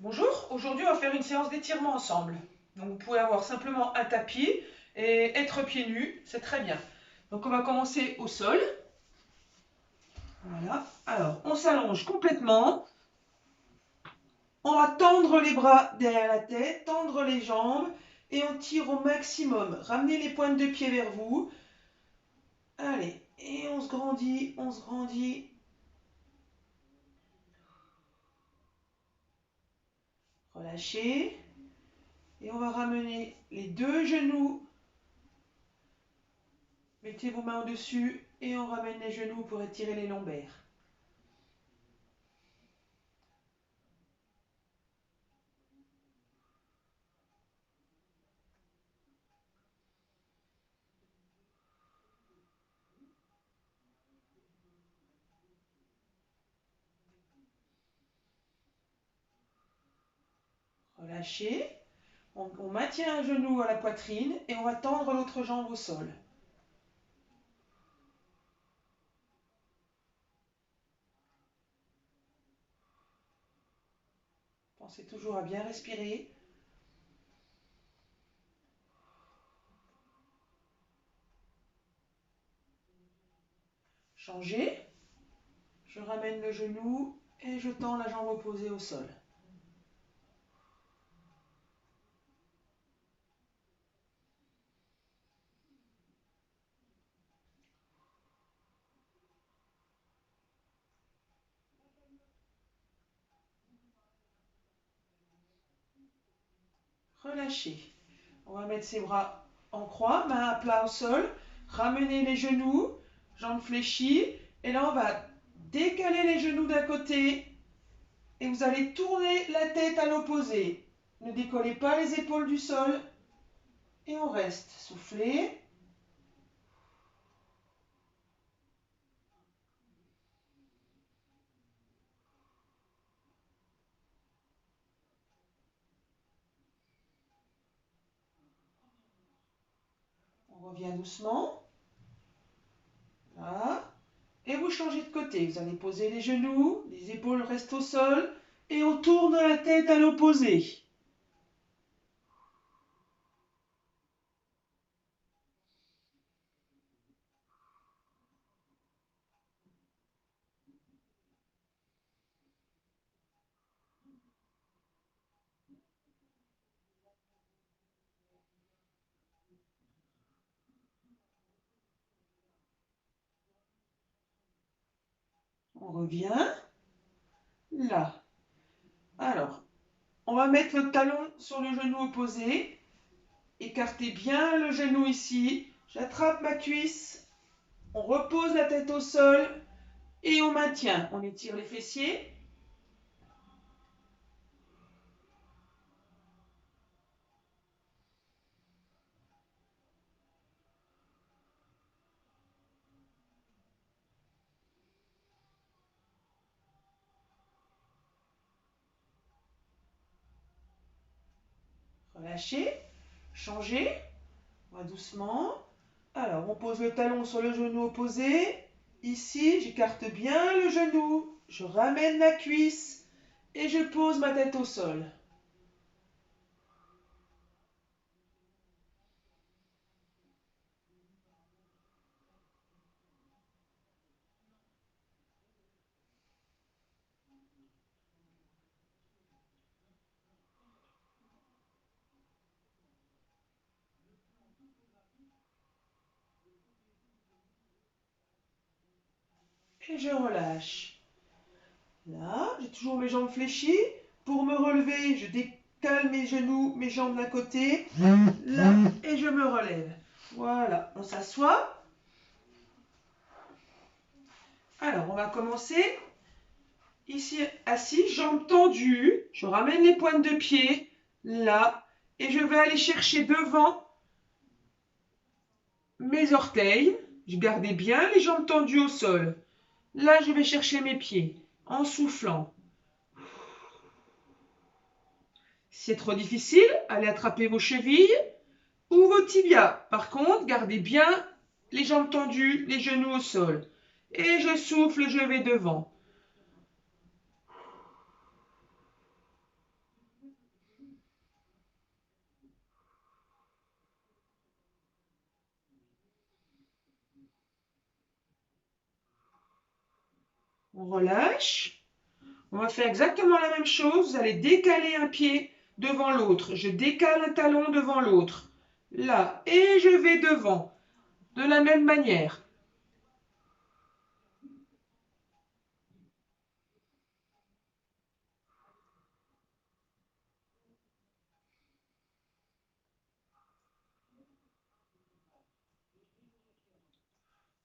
Bonjour, aujourd'hui on va faire une séance d'étirement ensemble. Donc vous pouvez avoir simplement un tapis et être pieds nus, c'est très bien. Donc on va commencer au sol. Voilà. Alors on s'allonge complètement. On va tendre les bras derrière la tête, tendre les jambes et on tire au maximum. Ramenez les pointes de pied vers vous. Allez, et on se grandit, on se grandit. Relâchez. Et on va ramener les deux genoux. Mettez vos mains au-dessus et on ramène les genoux pour étirer les lombaires. Relâchez. On maintient un genou à la poitrine et on va tendre l'autre jambe au sol. Pensez toujours à bien respirer. Changez. Je ramène le genou et je tends la jambe opposée au sol. Relâchez. On va mettre ses bras en croix, main à plat au sol. Ramenez les genoux, jambes fléchies. Et là, on va décaler les genoux d'un côté et vous allez tourner la tête à l'opposé. Ne décollez pas les épaules du sol et on reste. Soufflez. On revient doucement. Là. Et vous changez de côté. Vous allez poser les genoux, les épaules restent au sol et on tourne la tête à l'opposé. On revient là. Alors, on va mettre le talon sur le genou opposé. Écartez bien le genou ici. J'attrape ma cuisse. On repose la tête au sol et on maintient. On étire les fessiers. Relâchez. Changez. On va doucement. Alors, on pose le talon sur le genou opposé. Ici, j'écarte bien le genou. Je ramène la cuisse et je pose ma tête au sol. Et je relâche. Là, j'ai toujours mes jambes fléchies. Pour me relever, je décale mes genoux, mes jambes d'un côté. Là, et je me relève. Voilà, on s'assoit. Alors, on va commencer. Ici, assis, jambes tendues. Je ramène les pointes de pied. Là. Et je vais aller chercher devant mes orteils. Je gardais bien les jambes tendues au sol. Là, je vais chercher mes pieds en soufflant. Si c'est trop difficile, allez attraper vos chevilles ou vos tibias. Par contre, gardez bien les jambes tendues, les genoux au sol. Et je souffle, je vais devant. On relâche. On va faire exactement la même chose. Vous allez décaler un pied devant l'autre. Je décale un talon devant l'autre. Là, et je vais devant. De la même manière.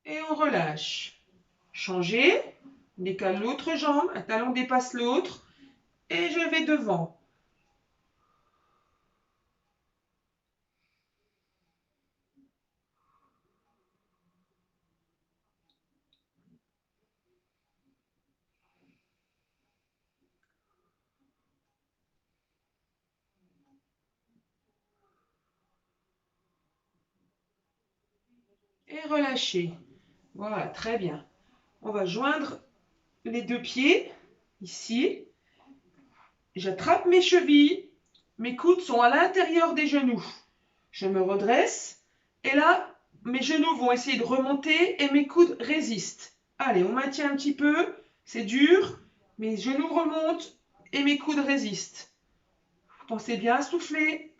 Et on relâche. Changer. On décale l'autre jambe. Un talon dépasse l'autre. Et je vais devant. Et relâcher. Voilà, très bien. On va joindre les deux pieds, ici. J'attrape mes chevilles. Mes coudes sont à l'intérieur des genoux. Je me redresse. Et là, mes genoux vont essayer de remonter et mes coudes résistent. Allez, on maintient un petit peu. C'est dur. Mes genoux remontent et mes coudes résistent. Pensez bien à souffler.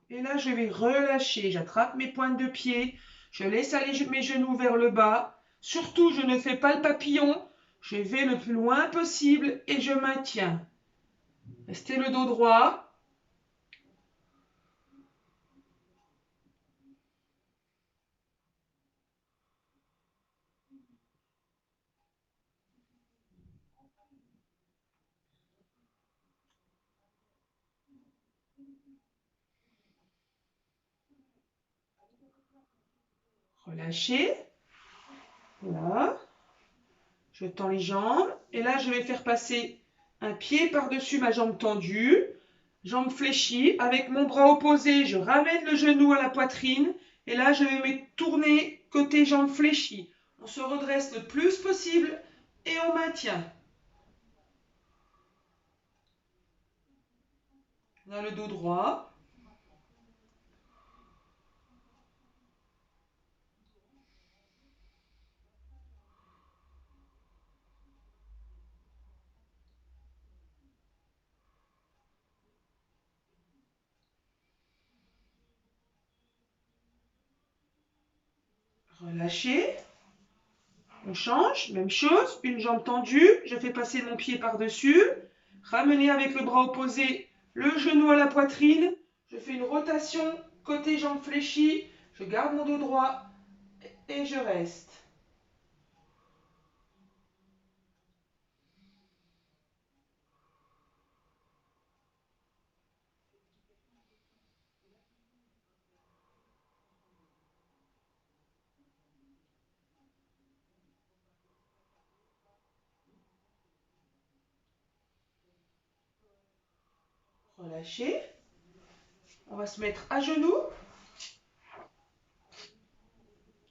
Et là, je vais relâcher. J'attrape mes pointes de pied. Je laisse aller mes genoux vers le bas. Surtout, je ne fais pas le papillon. Je vais le plus loin possible et je maintiens. Restez le dos droit. Relâchez. Là. Je tends les jambes. Et là, je vais faire passer un pied par-dessus ma jambe tendue. Jambe fléchie. Avec mon bras opposé, je ramène le genou à la poitrine. Et là, je vais me tourner côté jambe fléchie. On se redresse le plus possible et on maintient. On a le dos droit. Relâchez. On change, même chose, une jambe tendue, je fais passer mon pied par-dessus, ramener avec le bras opposé le genou à la poitrine, je fais une rotation côté jambe fléchie, je garde mon dos droit et je reste. Relâchez. On va se mettre à genoux.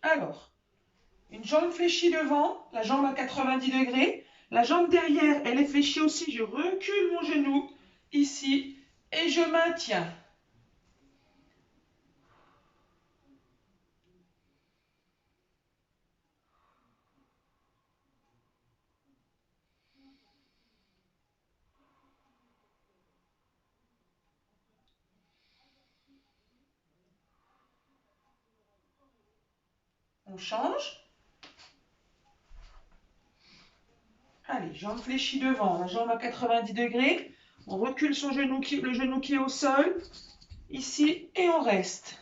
Alors, une jambe fléchie devant, la jambe à 90 degrés. La jambe derrière, elle est fléchie aussi. Je recule mon genou ici et je maintiens. On change. Allez, jambe fléchie devant, la jambe à 90 degrés. On recule son genou le genou qui est au sol, ici, et on reste.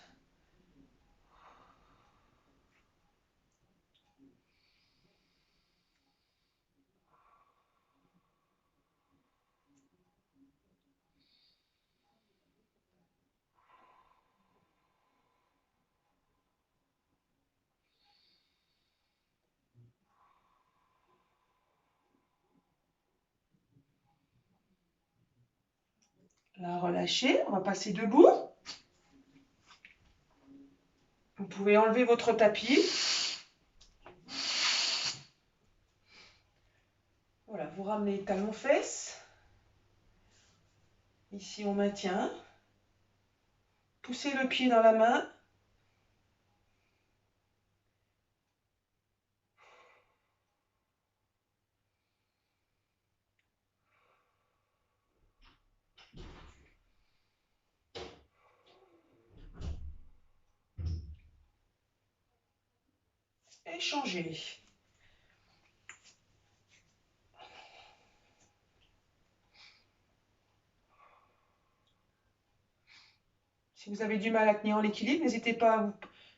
Là, relâchez, on va passer debout. Vous pouvez enlever votre tapis. vous ramenez les talons-fesses. Ici, on maintient. Poussez le pied dans la main. Et changez. Si vous avez du mal à tenir en équilibre, n'hésitez pas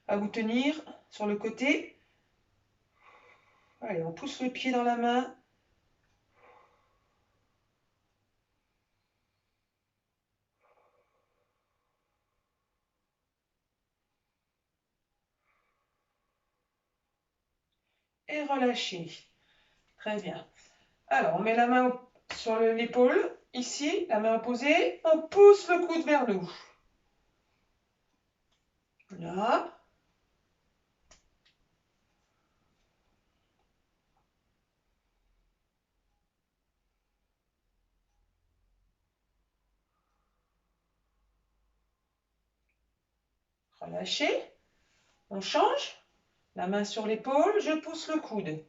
à vous tenir sur le côté. Allez, on pousse le pied dans la main. Et relâchez. Très bien. Alors, on met la main sur l'épaule. Ici, la main opposée. On pousse le coude vers nous. Là. Relâchez. On change. La main sur l'épaule. Je pousse le coude.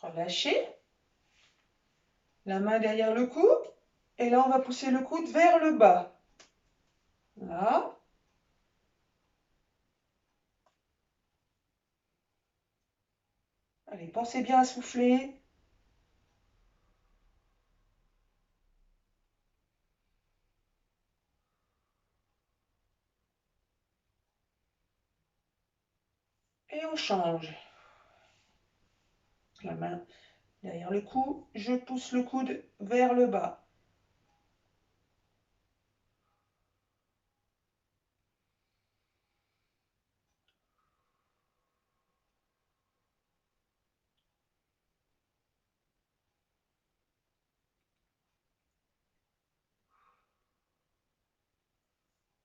Relâchez. La main derrière le cou. Et là, on va pousser le coude vers le bas. Là. Allez, pensez bien à souffler. Et on change. La main derrière le cou. Je pousse le coude vers le bas.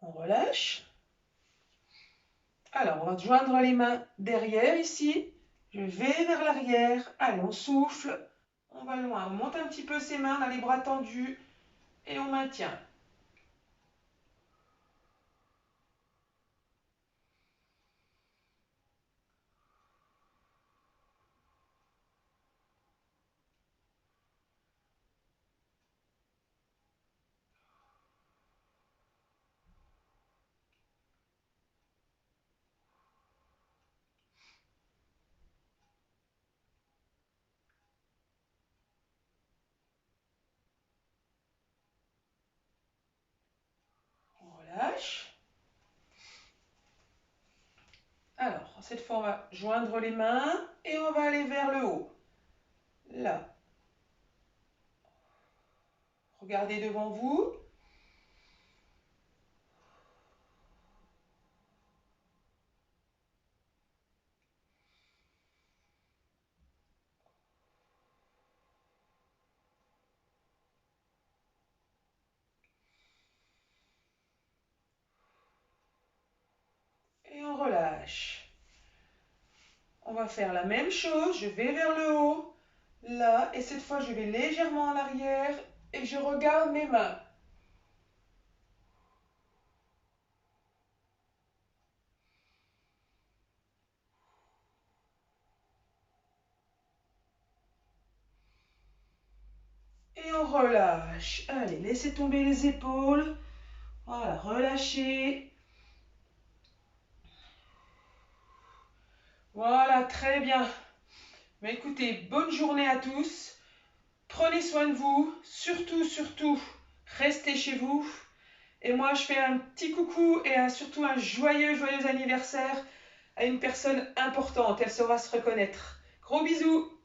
On relâche. Alors, on va joindre les mains derrière ici. Je vais vers l'arrière. Allez, on souffle. On va loin. On monte un petit peu ses mains. On a les bras tendus. Et on maintient. On relâche. Alors, cette fois, on va joindre les mains et on va aller vers le haut. Là. Regardez devant vous. Et on relâche. On va faire la même chose. Je vais vers le haut. Là. Et cette fois, je vais légèrement en arrière. Et je regarde mes mains. Et on relâche. Allez, laissez tomber les épaules. Voilà, relâchez. Voilà, très bien. Mais écoutez, bonne journée à tous. Prenez soin de vous. Surtout, surtout, restez chez vous. Et moi, je fais un petit coucou et surtout un joyeux, joyeux anniversaire à une personne importante. Elle saura se reconnaître. Gros bisous.